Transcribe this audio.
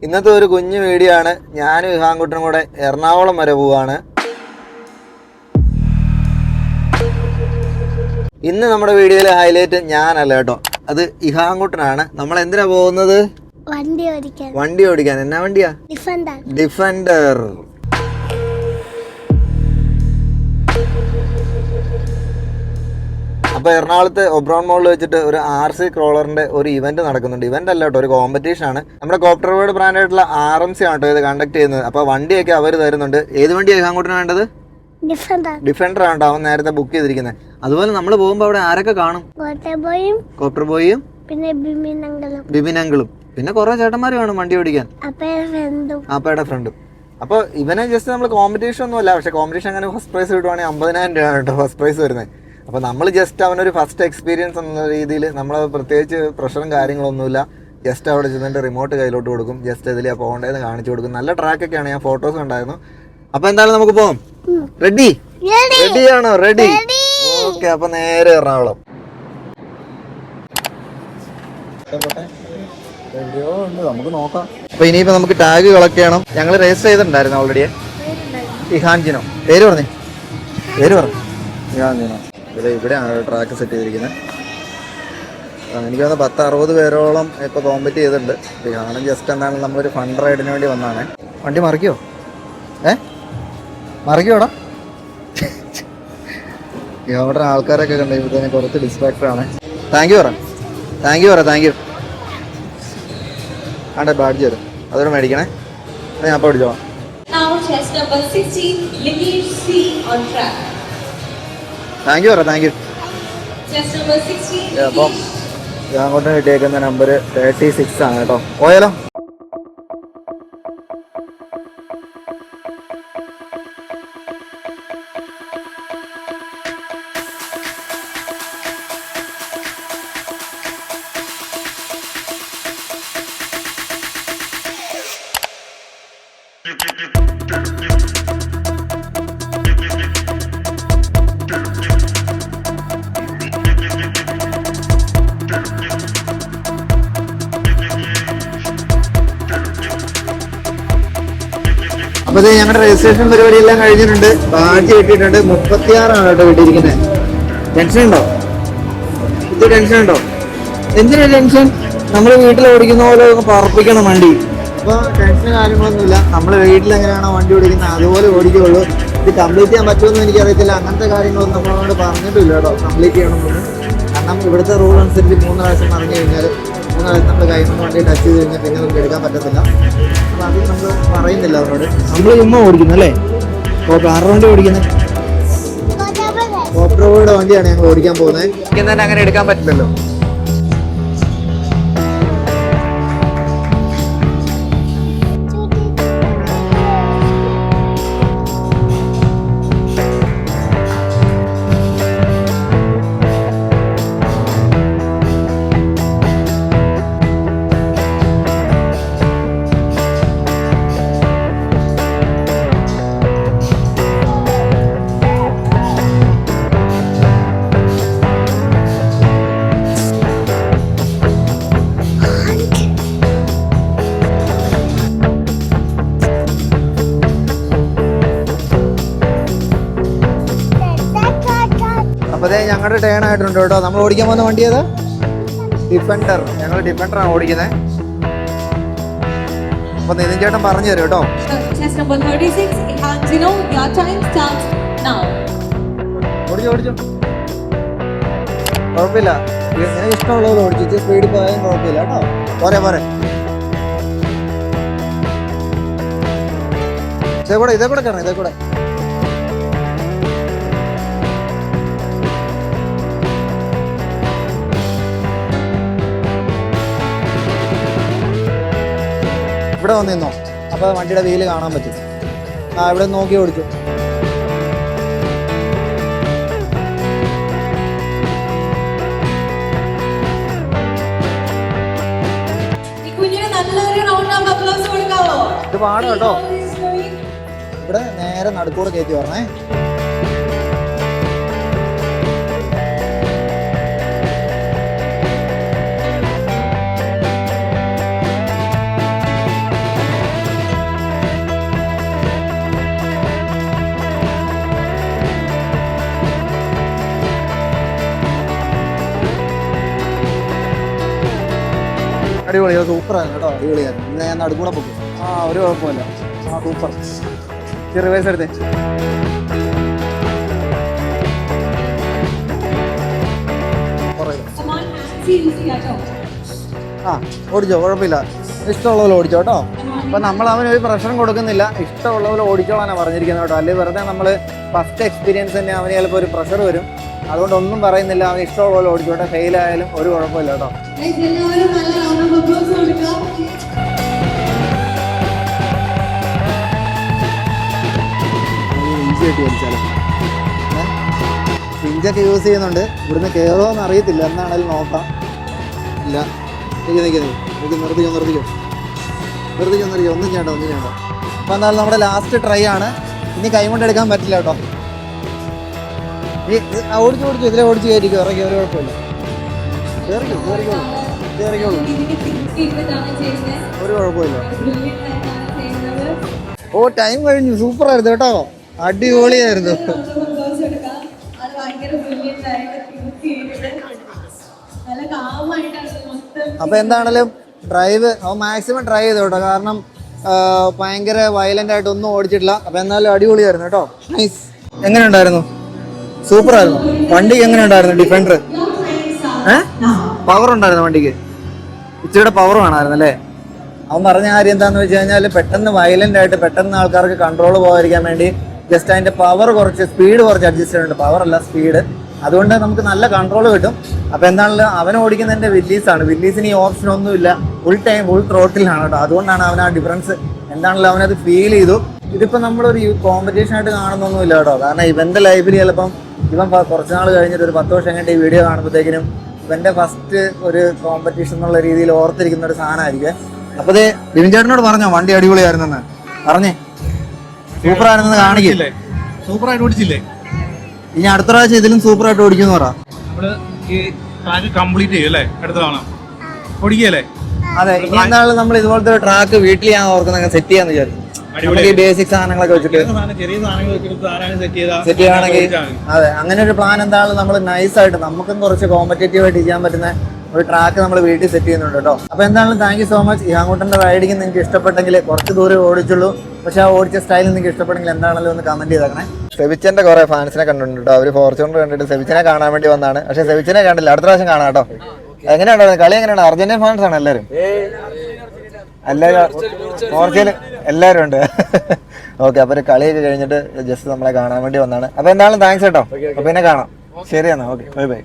ഇന്നത്തെ ഒരു കുഞ്ഞു വീഡിയോ ആണ്. ഞാനും ഇഹാൻകുട്ടനും കൂടെ എറണാകുളം വരെ പോവാണ്. ഇന്ന് നമ്മുടെ വീഡിയോയിലെ ഹൈലൈറ്റ് ഞാനല്ല കേട്ടോ, അത് ഇഹാൻകുട്ടനാണ്. നമ്മൾ എന്തിനാ പോകുന്നത്? വണ്ടി ഓടിക്കാൻ. എന്നാ വണ്ടിയാ? ഡിഫൻഡർ. അപ്പോൾ എറണാകുളത്ത് ഒബ്രോൺ മോളിൽ വെച്ചിട്ട് ഒരു RC ക്രോളറിന്റെ ഒരു ഇവന്റ് നടക്കുന്നുണ്ട്. ഇവന്റ് അല്ല കേട്ടോ, ഒരു കോമ്പറ്റീഷൻ ആണ്. നമ്മുടെ കോപ്റ്റർ വേർഡ് ബ്രാൻഡായിട്ടുള്ള RMC ആണ് കേട്ടോ ഇത് കണ്ടക്ട് ചെയ്യുന്നത്. അപ്പോൾ വണ്ടിയൊക്കെ അവർ തരുന്നുണ്ട്. ഏത് വണ്ടിയാണ് അങ്ങോട്ടാണ് വേണ്ടത്? ഡിഫൻഡർ ആണ് അവൻ നേരത്തെ ബുക്ക് ചെയ്തിരിക്കുന്നത്. അതുപോലെ നമ്മൾ പോകുമ്പോൾ അവിടെ ആരൊക്കെ കാണും? കോപ്റ്റർ ബോയും പിന്നെ ബിബിൻ അങ്കിളും പിന്നെ കുറെ ചേട്ടന്മാർ കാണും വണ്ടി ഓടിക്കാൻ, അപ്പയുടെ ഫ്രണ്ടും. അപ്പോൾ ഇവനെ ജസ്റ്റ് നമ്മൾ കോമ്പറ്റീഷൻ ഒന്നും അല്ല, പക്ഷെ കോമ്പറ്റീഷൻ അങ്ങനെ ഫസ്റ്റ് പ്രൈസ് കിട്ടുവാണെങ്കിൽ 50,000 രൂപയാണ് കേട്ടോ ഫസ്റ്റ് പ്രൈസ് വരുന്നത്. അപ്പോൾ നമ്മൾ ജസ്റ്റ് അവനൊരു ഫസ്റ്റ് എക്സ്പീരിയൻസ് എന്ന രീതിയിൽ നമ്മൾ പ്രത്യേകിച്ച് പ്രഷറും കാര്യങ്ങളൊന്നുമില്ല, ജസ്റ്റ് അവിടെ ചെന്നിട്ട് റിമോട്ട് കയ്യിലോട്ട് കൊടുക്കും, ജസ്റ്റ് ഇതിൽ പോകേണ്ടതെന്ന് കാണിച്ചു കൊടുക്കും. നല്ല ട്രാക്കൊക്കെയാണ്, ഞാൻ ഫോട്ടോസ് ഉണ്ടായിരുന്നു. അപ്പോൾ എന്തായാലും നമുക്ക് പോകാം. റെഡിയാണോ? റെഡി. ഓക്കെ, അപ്പോൾ നേരെ എറണാകുളം. നമുക്ക് നോക്കാം. അപ്പോൾ ഇനിയിപ്പോൾ നമുക്ക് ടാഗ് കളക്ട് ചെയ്യണം. ഞങ്ങൾ രജിസ്റ്റർ ചെയ്തിട്ടുണ്ടായിരുന്നു ഓൾറെഡി. ഇഹാൻജിനോ പേര് പറഞ്ഞു ഇഹാൻജിനോ. ഇവിടെയാണ് ട്രാക്ക് സെറ്റ് ചെയ്തിരിക്കുന്നത്. എനിക്ക് തോന്നുന്നു 10-60 പേരോളം ഇപ്പോൾ കോമ്പറ്റ് ചെയ്തിട്ടുണ്ട്. ഞാനും ജസ്റ്റ് എന്താണ് നമ്മളൊരു ഫണ്ട് റൈഡിന് വേണ്ടി വന്നതാണ്. വണ്ടി മറിക്കോ? മറിക്കോടാ? ഇവിടെ ആൾക്കാരൊക്കെ കണ്ടുകഴിയുമ്പോഴത്തേന് കുറച്ച് ഡിസ്ട്രാക്ടർ ആണ്. താങ്ക് യു പറ. ആണ്ടെ ബാഡ്ജ് വരും, അതൊരു മേടിക്കണേ. ഞാൻ അപ്പോൾ പിടിച്ചോളാം. Thank you. അപ്പം അങ്ങോട്ട് കിട്ടിയേക്കുന്ന നമ്പർ 36 ആണ് കേട്ടോ. പോയാലോ? അപ്പോൾ ഞങ്ങളുടെ രജിസ്ട്രേഷൻ പരിപാടി എല്ലാം കഴിഞ്ഞിട്ടുണ്ട്. ബാഡ്ജ് കിട്ടിയിട്ടുണ്ട്. 36 ആണ് കേട്ടോ കിട്ടിയിരിക്കുന്നത്. ടെൻഷൻ ഉണ്ടോ? എന്തിനാ ടെൻഷൻ? നമ്മൾ വീട്ടിൽ ഓടിക്കുന്ന പോലെ പറപ്പിക്കണം വണ്ടി. അപ്പോൾ ടെൻഷൻ കാര്യങ്ങളൊന്നുമില്ല. നമ്മൾ വീട്ടിലെങ്ങനെയാണോ വണ്ടി ഓടിക്കുന്നത് അതുപോലെ ഓടിക്കുകയുള്ളൂ. ഇത് കംപ്ലീറ്റ് ചെയ്യാൻ പറ്റുമെന്ന് എനിക്കറിയത്തില്ല. അങ്ങനത്തെ കാര്യങ്ങളൊന്നും നമ്മളോട് പറഞ്ഞിട്ടില്ല കേട്ടോ കംപ്ലീറ്റ് ചെയ്യണമെന്ന്. കാരണം ഇവിടുത്തെ റൂൾ അനുസരിച്ച് 3 പ്രാവശ്യം ഇറങ്ങി കഴിഞ്ഞാൽ 3 പ്രാവശ്യം നമ്മൾ കയ്യിൽ നിന്ന് വണ്ടി ടച്ച് ചെയ്ത് കഴിഞ്ഞാൽ പിന്നെ നമുക്ക് എടുക്കാൻ പറ്റത്തില്ല. അപ്പോൾ അത് നമ്മൾ പറയുന്നില്ല അവരോട്. നമ്മൾ ചുമ്മാ ഓടിക്കുന്നു അല്ലേ? ആരുടെ വണ്ടി ഓടിക്കുന്നത്? കോപ്റ്റർ വേർഡ് വണ്ടിയാണ് ഞങ്ങൾ ഓടിക്കാൻ പോകുന്നത്. അങ്ങനെ എടുക്കാൻ പറ്റില്ലല്ലോ. അപ്പോൾ അതേ ഞങ്ങളുടെ ടേൺ ആയിട്ടുണ്ട് കേട്ടോ. നമ്മൾ ഓടിക്കാൻ പോകുന്ന വണ്ടി ഏതാ? ഡിഫൻഡർ. ഞങ്ങൾ ഡിഫൻഡറാണ് ഓടിക്കുന്നത്. അപ്പോൾ നിതിൻ ചേട്ടൻ പറഞ്ഞു തരും കേട്ടോ. ഓടിച്ചോ കുഴപ്പമില്ല. ഞാൻ ഇഷ്ടമുള്ളത് ഓടിച്ചു. സ്പീഡിൽ പോയാലും കുഴപ്പമില്ല കേട്ടോ. പോരെ ഇതേ കൂടെ കയറണം. ഇതേ കൂടെ ഇവിടെ വന്ന് നിന്നോ. അപ്പോൾ വണ്ടിയുടെ വീല് കാണാൻ പറ്റും. ഇവിടെ നോക്കി ഓടിച്ചു. ഇത് പാടും കേട്ടോ. ഇവിടെ നേരെ നടുക്കൂടെ കയറ്റി പറഞ്ഞേ. അടിപൊളിയാണ്, സൂപ്പറായിരുന്നു കേട്ടോ, അടിപൊളിയായിരുന്നു. ഇന്ന് ഞാൻ നടുക്കൂടെ പോകും. ആ ഒരു കുഴപ്പമില്ല, ആ സൂപ്പർ. റിവേഴ്സ് എടുത്തേ. ആ ഓടിച്ചോ, കുഴപ്പമില്ല, ഇഷ്ടമുള്ള പോലെ ഓടിച്ചോ കേട്ടോ. അപ്പം നമ്മൾ അവനൊരു പ്രഷറും കൊടുക്കുന്നില്ല, ഇഷ്ടമുള്ള പോലെ ഓടിച്ചോളാനാണ് പറഞ്ഞിരിക്കുന്നത് കേട്ടോ. അല്ലെങ്കിൽ വെറുതെ നമ്മൾ ഫസ്റ്റ് എക്സ്പീരിയൻസ് തന്നെ അവന് ചിലപ്പോൾ ഒരു പ്രഷർ വരും. അതുകൊണ്ട് ഒന്നും പറയുന്നില്ല, അവന് ഇഷ്ടമുള്ള പോലെ ഓടിച്ചോട്ടെ, ഫെയിൽ ആയാലും ഒരു കുഴപ്പമില്ല കേട്ടോ. ഇഞ്ചി കെട്ടി വലിച്ചാലോ, ഇഞ്ചൊക്കെ യൂസ് ചെയ്യുന്നുണ്ട്. ഇവിടുന്ന് കയറുമോ എന്ന് അറിയത്തില്ല, എന്നാണേലും നോക്കാം. ഇല്ല, നിർത്തിക്കോ, ഒന്നും ചെയ്യണ്ട. അപ്പോൾ എന്നാലും നമ്മുടെ ലാസ്റ്റ് ട്രൈ ആണ്. ഇനി കൈ കൊണ്ട് എടുക്കാൻ പറ്റില്ല കേട്ടോ. ഈ ഓടിച്ചു ഇതിലെ ഓടിച്ച് കയറ്റിക്കോ, ഇറങ്ങി, ഒരു കുഴപ്പമില്ല. കയറിക്കോളൂ, ഒരു കുഴപ്പമില്ല. ഓ ടൈം കഴിഞ്ഞു, സൂപ്പറായിരുന്നു കേട്ടോ, അടിപൊളിയായിരുന്നു. അപ്പോൾ എന്താണേലും ഡ്രൈവ് അവൻ മാക്സിമം ട്രൈ ചെയ്തു കേട്ടോ. കാരണം ഭയങ്കര വയലൻ്റ് ആയിട്ടൊന്നും ഓടിച്ചിട്ടില്ല. അപ്പോൾ എന്നാലും അടിപൊളിയായിരുന്നു കേട്ടോ. നൈസ്. എങ്ങനെ ഉണ്ടായിരുന്നു? സൂപ്പറായിരുന്നു. വണ്ടിക്ക് എങ്ങനെ ഉണ്ടായിരുന്നു? ഡിഫൻഡർ പവർ ഉണ്ടായിരുന്നു വണ്ടിക്ക്, ഇച്ചിരിയുടെ പവർ വേണമായിരുന്നു അല്ലേ? അവൻ പറഞ്ഞ കാര്യം എന്താണെന്ന് വെച്ച് കഴിഞ്ഞാൽ പെട്ടെന്ന് വയലൻ്റ് ആയിട്ട് പെട്ടെന്ന് ആൾക്കാർക്ക് കൺട്രോൾ പോകാതിരിക്കാൻ വേണ്ടി ജസ്റ്റ് അതിൻ്റെ പവർ കുറച്ച്, സ്പീഡ് കുറച്ച് അഡ്ജസ്റ്റ് ചെയ്യുന്നുണ്ട്, പവറല്ല സ്പീഡ്. അതുകൊണ്ട് നമുക്ക് നല്ല കൺട്രോൾ കിട്ടും. അപ്പോൾ എന്താണെങ്കിലും അവൻ ഓടിക്കുന്നതിൻ്റെ വില്ലീസാണ്. വില്ലീസിന് ഈ ഓപ്ഷൻ ഒന്നുമില്ല, ഫുൾ ടൈം ഫുൾ ത്രോട്ടിലാണ് കേട്ടോ. അതുകൊണ്ടാണ് അവൻ ആ ഡിഫറൻസ് എന്താണെങ്കിലും അവനത് ഫീൽ ചെയ്തു. ഇതിപ്പോൾ നമ്മളൊരു കോമ്പറ്റീഷൻ ആയിട്ട് കാണുന്നൊന്നുമില്ല കേട്ടോ. കാരണം ഇവൻ്റെ ലൈഫിൽ ചിലപ്പം ഇവൻ കുറച്ച് നാൾ കഴിഞ്ഞിട്ട് ഒരു 10 വർഷം കഴിഞ്ഞിട്ട് ഈ വീഡിയോ കാണുമ്പോഴത്തേക്കിനും ഇവൻ്റെ ഫസ്റ്റ് ഒരു കോമ്പറ്റീഷൻ എന്നുള്ള രീതിയിൽ ഓർത്തിരിക്കുന്ന ഒരു സാധനമായിരിക്കും. അപ്പോൾ ഇത് ബിബിൻ ചേട്ടനോട് പറഞ്ഞോ വണ്ടി അടിപൊളിയായിരുന്നെന്ന് പറഞ്ഞേ? സൂപ്പറായിരുന്നെന്ന് കാണിക്കില്ലേ? സൂപ്പറായിട്ട് ഓടിച്ചില്ലേ? ഇനി അടുത്ത പ്രാവശ്യം ഇതിലും സൂപ്പറായിട്ട് ഓടിക്കുമെന്ന് പറ. നമ്മള് ഈ ട്രാക്ക് കംപ്ലീറ്റ് ചെയ്യും അല്ലേ? അടുത്ത തവണ ഓടിക്കല്ലേ? അതെ, ഇനി എന്തായാലും നമ്മൾ ഇതുപോലത്തെ ഒരു ട്രാക്ക് വീട്ടിൽ ഞാൻ ഓർക്കുന്ന സെറ്റ് ചെയ്യാന്ന് വിചാരിച്ചു. നമുക്ക് ഈ ബേസിക് സാധനങ്ങളൊക്കെ വെച്ചിട്ട് ചെറിയ സാധനങ്ങൾ സെറ്റ് ചെയ്യുകയാണെങ്കിൽ അതെ, അങ്ങനെ ഒരു പ്ലാൻ എന്തായാലും നമ്മൾ നൈസായിട്ട് നമുക്കും കുറച്ച് കോമ്പറ്റേറ്റീവ് ആയിട്ട് ചെയ്യാൻ പറ്റുന്ന ഒരു ട്രാക്ക് നമ്മൾ വീട്ടിൽ സെറ്റ് ചെയ്യുന്നുണ്ട് കേട്ടോ. അപ്പോൾ എന്തായാലും താങ്ക് യു സോ മച്ച്. ഈ അങ്ങോട്ടൻ്റെ റൈഡിങ് നിങ്ങൾക്ക് ഇഷ്ടപ്പെട്ടെങ്കിൽ കുറച്ച് ദൂരം ഓടിച്ചുള്ളൂ, പക്ഷെ ആ ഓടിച്ച സ്റ്റൈൽ നിങ്ങൾക്ക് ഇഷ്ടപ്പെട്ടെങ്കിൽ എന്താണെങ്കിലും ഒന്ന് കമന്റ് ചെയ്തേക്കണേ. സെവിച്ചന്റെ കുറെ ഫാൻസിനെ കണ്ടിട്ടുണ്ട് കേട്ടോ. അവർ ഫോർച്യൂണർ കണ്ടിട്ട് സെവിച്ചിനെ കാണാൻ വേണ്ടി വന്നാണ്, പക്ഷെ സെവിച്ചിനെ കണ്ടില്ല. അടുത്ത പ്രാവശ്യം കാണാം കേട്ടോ. എങ്ങനെയുണ്ടായിരുന്നു കളി? എങ്ങനെയാണ്? അർജന്റീൻ ഫാൻസ് ആണ് എല്ലാവരും? പോർച്ചുഗൽ എല്ലാവരും ഉണ്ട്. ഓക്കെ, അപ്പോൾ ഒരു കളിയൊക്കെ കഴിഞ്ഞിട്ട് ജസ്റ്റ് നമ്മളെ കാണാൻ വേണ്ടി വന്നാണ്. അപ്പോൾ എന്തായാലും താങ്ക്സ് കേട്ടോ. അപ്പോൾ പിന്നെ കാണാം. ശരി എന്നാ, ഓക്കെ, ബൈ ബൈ.